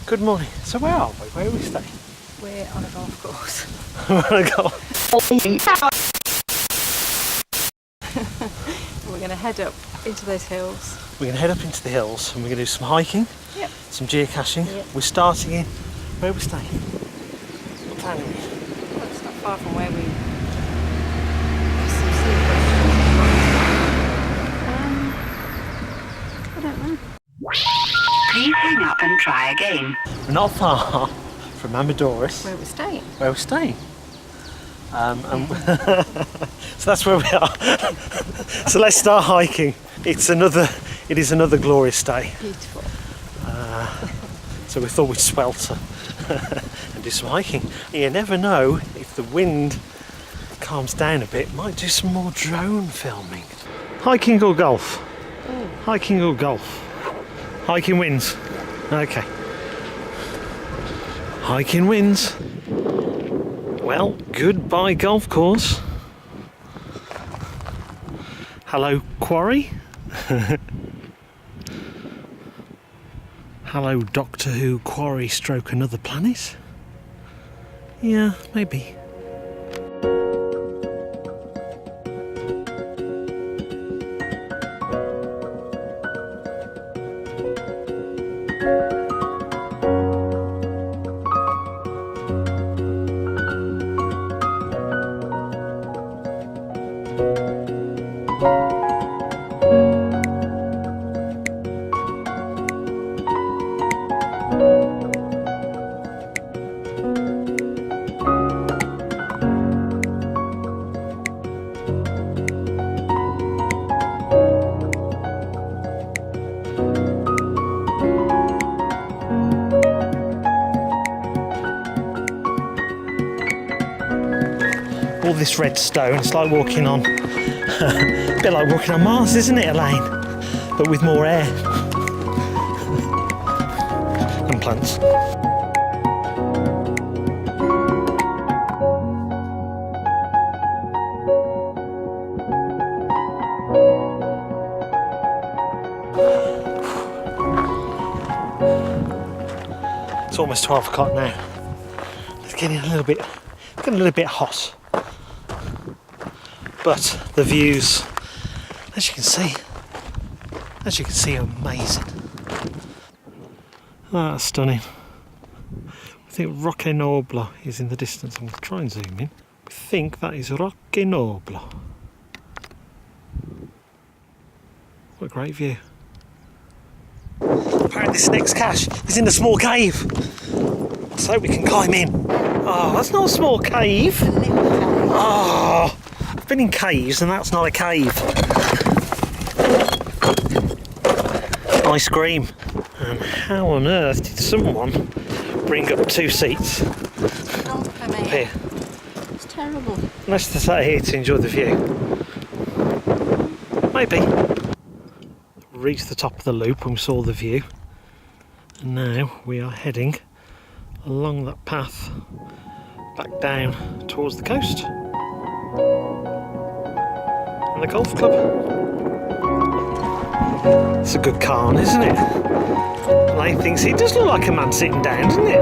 Good morning. So where are we? Where are we staying? We're on a golf course. We're on a golf. We're going to head up into those hills. We're going to head up into the hills and we're going to do some hiking, Yep. some geocaching. Yep. We're starting in, where are we staying? What town are we in? Well, it's not far from where we... I don't know. Please hang up and try again. We're not far from Amadoris, Where we're staying. where we're staying. So that's where we are. So let's start hiking. It is another glorious day. Beautiful. So we thought we'd swelter and do some hiking. You never know, if the wind calms down a bit, might do some more drone filming. Hiking or golf? Ooh. Hiking or golf? Hiking wins. Okay. Hiking wins. Well, goodbye golf course. Hello quarry. Hello Doctor Who quarry stroke another planet. Yeah, maybe. All this red stone, it's like walking on, a bit like walking on Mars, isn't it, Elaine? But with more air. And plants. It's almost 12 o'clock now. It's getting a little bit hot. But the views, as you can see, are amazing. Oh, that's stunning. I think Rocche Noblo is in the distance. I'm going to try and zoom in. I think that is Rocche Noblo. What a great view. Apparently this next cache is in a small cave. So we can climb in. Oh, that's not a small cave. Oh, I've been in caves and that's not a cave. Ice cream. And how on earth did someone bring up 2 seats up here? It's terrible. Nice to sit here to enjoy the view. Maybe. Reached the top of the loop and we saw the view. And now we are heading along that path back down towards the coast and the golf club. It's a good cairn, isn't it? Elaine thinks it does look like a man sitting down, doesn't it?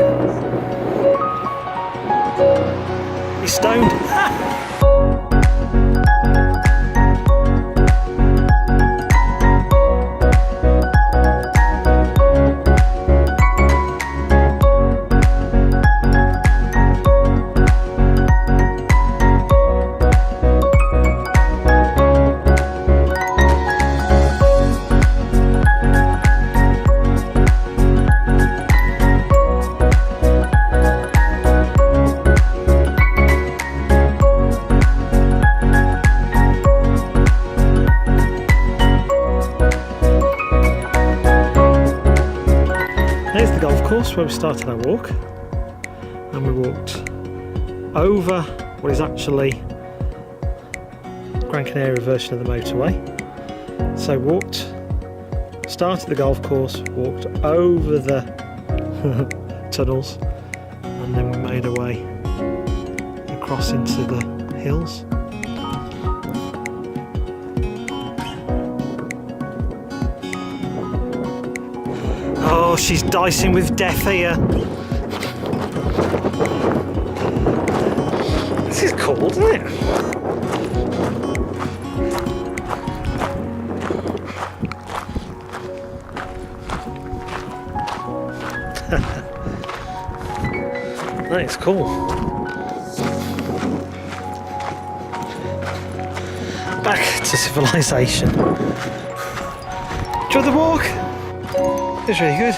He's stoned. Where we started our walk, and we walked over what is actually Gran Canaria version of the motorway. So started the golf course, walked over the tunnels, and then we made our way across into the hills. Oh, Oh, she's dicing with death here. This is cool, isn't it? That is cool. Back to civilization. Enjoy the walk. It's really good.